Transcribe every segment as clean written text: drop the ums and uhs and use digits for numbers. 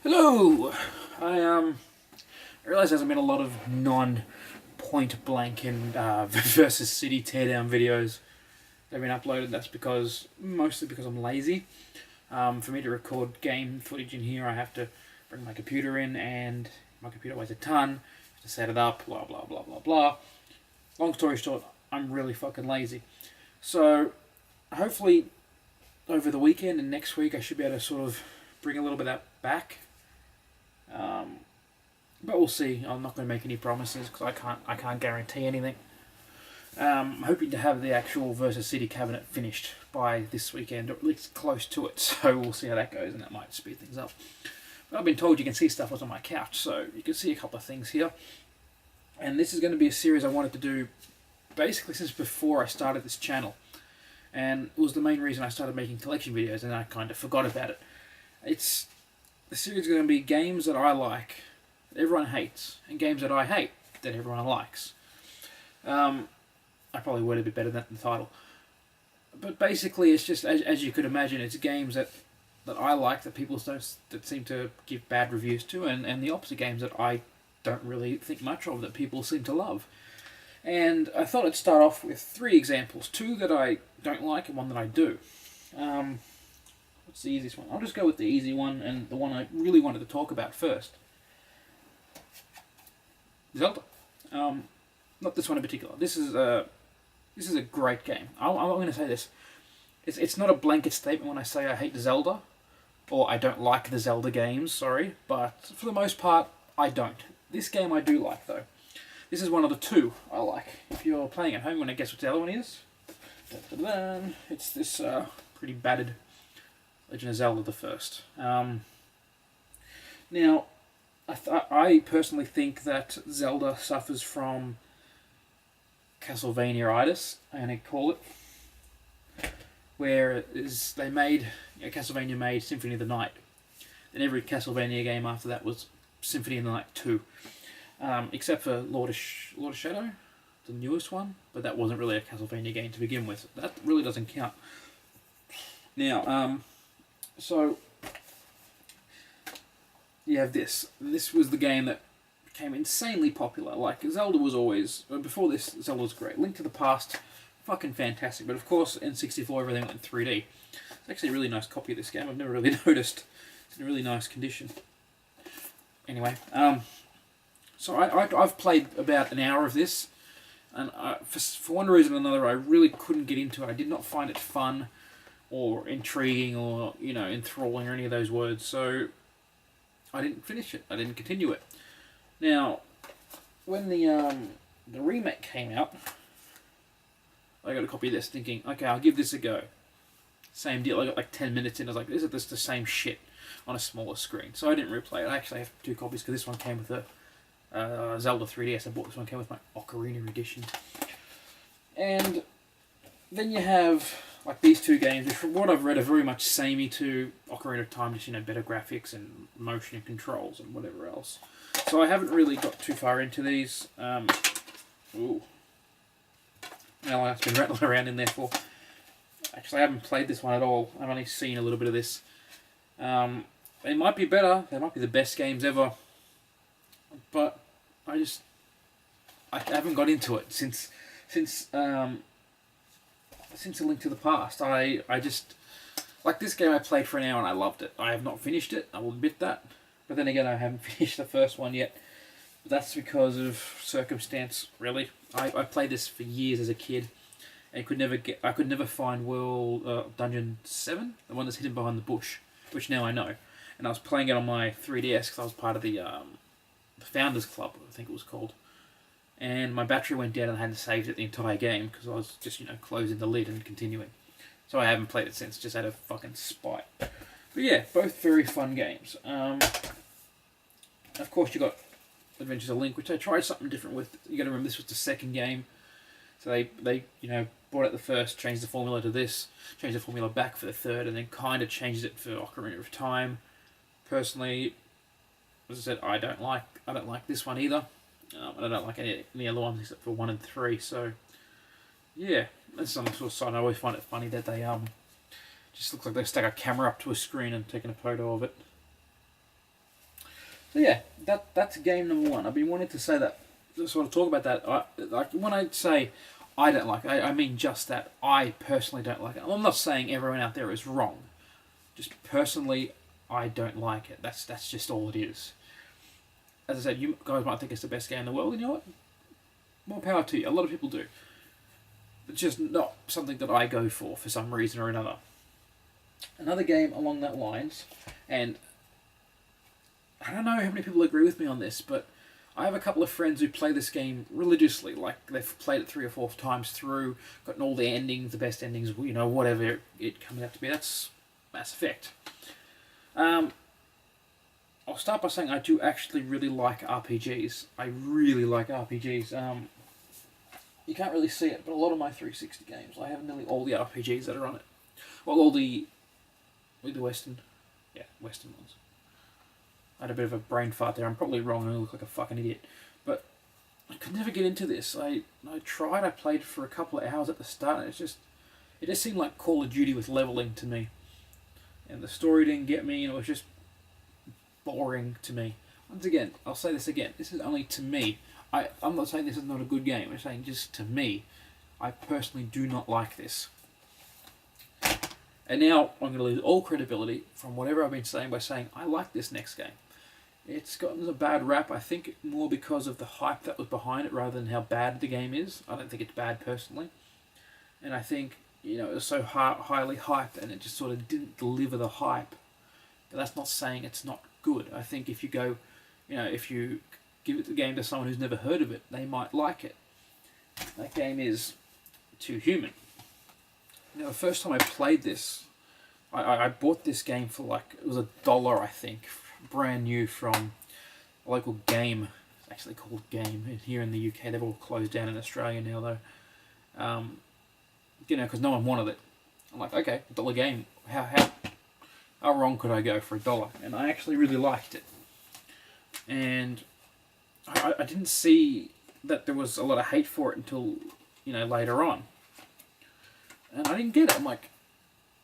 Hello! I realize there's been a lot of non-point blank and versus city teardown videos that have been uploaded. That's mostly because I'm lazy. For me to record game footage in here, I have to bring my computer in, and my computer weighs a ton. To set it up, blah blah blah blah blah. Long story short, I'm really fucking lazy. So hopefully over the weekend and next week I should be able to sort of bring a little bit of that back. But we'll see. I'm not going to make any promises because I can't guarantee anything. I'm hoping to have the actual versus City cabinet finished by this weekend, or at least close to it. So we'll see how that goes, and that might speed things up. But I've been told you can see stuff what's on my couch, so you can see a couple of things here. And this is going to be a series I wanted to do basically since before I started this channel. And it was the main reason I started making collection videos, and I kind of forgot about it. The series is going to be games that I like, that everyone hates, and games that I hate, that everyone likes. I probably worded a bit better than the title. But basically, it's just, as you could imagine, it's games that I like, that people that seem to give bad reviews to, and the opposite games that I don't really think much of, that people seem to love. And I thought I'd start off with 3 examples. 2 that I don't like and 1 that I do. What's the easiest one? I'll just go with the easy one, and the one I really wanted to talk about first. Zelda. Not this one in particular. This is a great game. I'm going to say this. It's not a blanket statement when I say I hate Zelda, or I don't like the Zelda games, sorry, but for the most part, I don't. This game I do like, though. This is one of the 2 I like. If you're playing at home, you want to guess what the other one is? It's this pretty battered Legend of Zelda the First. Now, I personally think that Zelda suffers from Castlevania-itis, I'm going to call it, where Castlevania made Symphony of the Night, and every Castlevania game after that was Symphony of the Night 2, except for Lord of Shadow, the newest one, but that wasn't really a Castlevania game to begin with. That really doesn't count. Now, so you have this. This was the game that became insanely popular. Like, Zelda was always, before this, Zelda was great. Link to the Past, fucking fantastic. But of course, in 64, everything went in 3D. It's actually a really nice copy of this game. I've never really noticed. It's in a really nice condition. Anyway, so I've played about an hour of this, and for one reason or another, I really couldn't get into it. I did not find it fun, or intriguing, or, enthralling, or any of those words. So I didn't finish it. I didn't continue it. Now, when the remake came out, I got a copy of this thinking, okay, I'll give this a go. Same deal. I got like 10 minutes in. I was like, this the same shit on a smaller screen. So I didn't replay it. I actually have 2 copies because this one came with a Zelda 3DS. I bought this one, came with my Ocarina edition. And then you have like these 2 games, which from what I've read are very much samey to Ocarina of Time, just better graphics and motion and controls and whatever else. So I haven't really got too far into these. Ooh. Now I've been rattling around in there for. Actually, I haven't played this one at all. I've only seen a little bit of this. They might be better. They might be the best games ever. But I haven't got into it since A Link to the Past. I just, like, this game I played for an hour and I loved it. I have not finished it, I will admit that. But then again, I haven't finished the first one yet. That's because of circumstance, really. I played this for years as a kid, and I could never find Dungeon 7, the one that's hidden behind the bush, which now I know. And I was playing it on my 3DS because I was part of the Founders Club, I think it was called. And my battery went down and I hadn't saved it the entire game because I was just, closing the lid and continuing. So I haven't played it since, just out of fucking spite. But yeah, both very fun games. Of course, you got Adventures of Link, which I tried something different with. You got to remember this was the second game, so they brought out the first, changed the formula to this, changed the formula back for the third, and then kind of changed it for Ocarina of Time. Personally, as I said, I don't like this one either. I don't like any other ones except for 1 and 3. So yeah, that's some sort of side. I always find it funny that they just looks like they stuck a camera up to a screen and taken a photo of it. So yeah, that's game number one. I've been wanting to say that, to sort of talk about that. Like when I say I don't like it, I mean just that I personally don't like it. I'm not saying everyone out there is wrong. Just personally, I don't like it. That's just all it is. As I said, you guys might think it's the best game in the world, and you know what? More power to you. A lot of people do. It's just not something that I go for some reason or another. Another game along that lines, and I don't know how many people agree with me on this, but I have a couple of friends who play this game religiously. Like, they've played it 3 or 4 times through, gotten all the endings, the best endings, you know, whatever it comes out to be. That's Mass Effect. I'll start by saying I do actually really like RPGs. I really like RPGs. You can't really see it, but a lot of my 360 games, I have nearly all the RPGs that are on it. Well, all the Western ones. I had a bit of a brain fart there. I'm probably wrong. I look like a fucking idiot. But I could never get into this. I tried. I played for a couple of hours at the start, and it just seemed like Call of Duty with leveling to me. And the story didn't get me, and it was just boring to me. Once again, I'll say this again. This is only to me. I'm not saying this is not a good game. I'm saying just to me. I personally do not like this. And now I'm going to lose all credibility from whatever I've been saying by saying I like this next game. It's gotten a bad rap, I think, more because of the hype that was behind it rather than how bad the game is. I don't think it's bad personally. And I think, you know, it was so highly hyped and it just sort of didn't deliver the hype. But that's not saying it's not good. I think if you go, you know, if you give the game to someone who's never heard of it, they might like it. That game is Too Human. Now, the first time I played this, I bought this game for like, it was $1, I think, brand new from a local game. It's actually called Game here in the UK. They've all closed down in Australia now, though. You know, because no one wanted it. I'm like, okay, $1 game. How wrong could I go for $1? And I actually really liked it. And I didn't see that there was a lot of hate for it until, you know, later on. And I didn't get it. I'm like,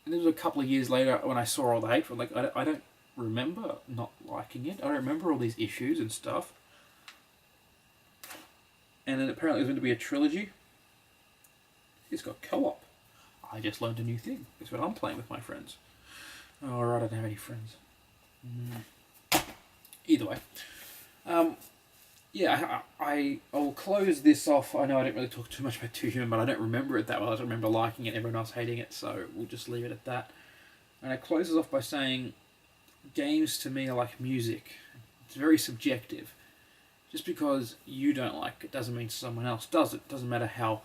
and this was a couple of years later when I saw all the hate for it. Like, I don't remember not liking it. I don't remember all these issues and stuff. And then apparently it was meant to be a trilogy. It's got co-op. I just learned a new thing. It's what I'm playing with my friends. Oh, right, I don't have any friends. Either way. Yeah, I will close this off. I know I didn't really talk too much about Too Human, but I don't remember it that well. I don't remember liking it, everyone else hating it, so we'll just leave it at that. And I close this off by saying, games to me are like music. It's very subjective. Just because you don't like it doesn't mean someone else does it. Doesn't matter how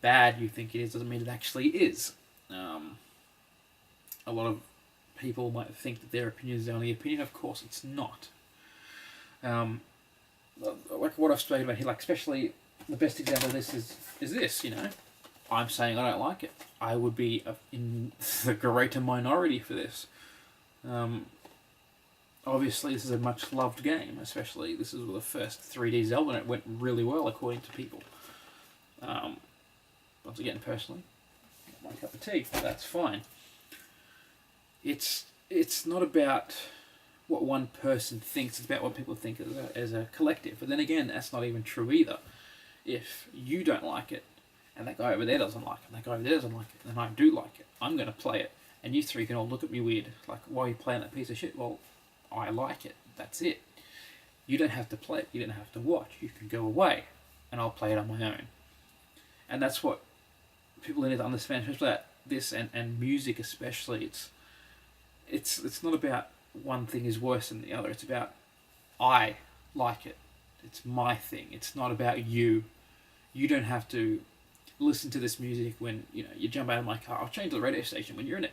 bad you think it is, doesn't mean it actually is. A lot of people might think that their opinion is the only opinion. Of course, it's not. Like what I've spoken about here, like especially the best example of this is this. You know, I'm saying I don't like it. I would be in the greater minority for this. Obviously, this is a much loved game. Especially this is the first 3D Zelda, and it went really well according to people. Once again, personally, not my cup of tea. But that's fine. It's not about what one person thinks, it's about what people think as a collective. But then again, that's not even true either. If you don't like it, and that guy over there doesn't like it, and that guy over there doesn't like it, and I do like it, I'm going to play it, and you three can all look at me weird, like, why are you playing that piece of shit? Well, I like it, that's it. You don't have to play it, you don't have to watch, you can go away, and I'll play it on my own. And that's what people need to understand, especially about this, and music especially. It's not about one thing is worse than the other. It's about I like it. It's my thing. It's not about you. You don't have to listen to this music when you jump out of my car. I'll change the radio station when you're in it,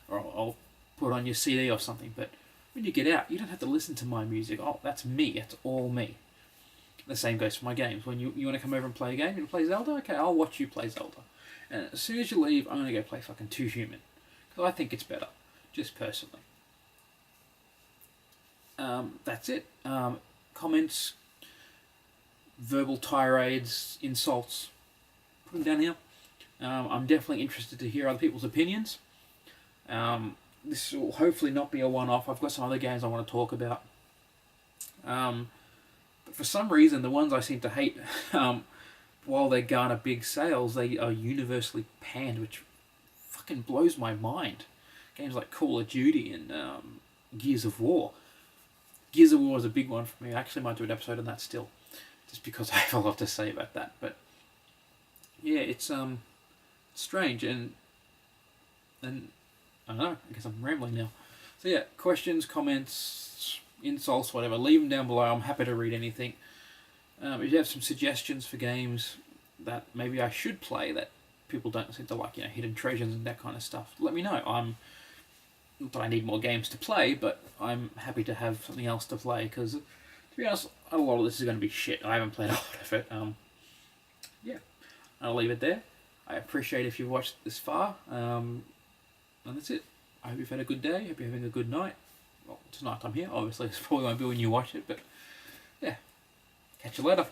or I'll put on your CD or something. But when you get out, you don't have to listen to my music. Oh, that's me. That's all me. The same goes for my games. When you want to come over and play a game, you want to play Zelda? Okay, I'll watch you play Zelda. And as soon as you leave, I'm going to go play fucking Too Human, because I think it's better, just personally. That's it. Comments, verbal tirades, insults, put them down here. I'm definitely interested to hear other people's opinions. This will hopefully not be a one-off. I've got some other games I want to talk about. But for some reason, the ones I seem to hate, while they garner big sales, they are universally panned, which fucking blows my mind. Games like Call of Duty and Gears of War. Gears of War is a big one for me. I actually might do an episode on that still, just because I have a lot to say about that. But yeah, it's strange, and I don't know. I guess I'm rambling now. So yeah, questions, comments, insults, whatever. Leave them down below. I'm happy to read anything. If you have some suggestions for games that maybe I should play that people don't seem to like, hidden treasures and that kind of stuff, let me know. Not that I need more games to play, but I'm happy to have something else to play, because, to be honest, a lot of this is going to be shit. I haven't played a lot of it. Yeah, I'll leave it there. I appreciate if you've watched this far, and that's it. I hope you've had a good day. I hope you're having a good night. Well, tonight I'm here, obviously. It's probably won't be when you watch it, but yeah. Catch you later.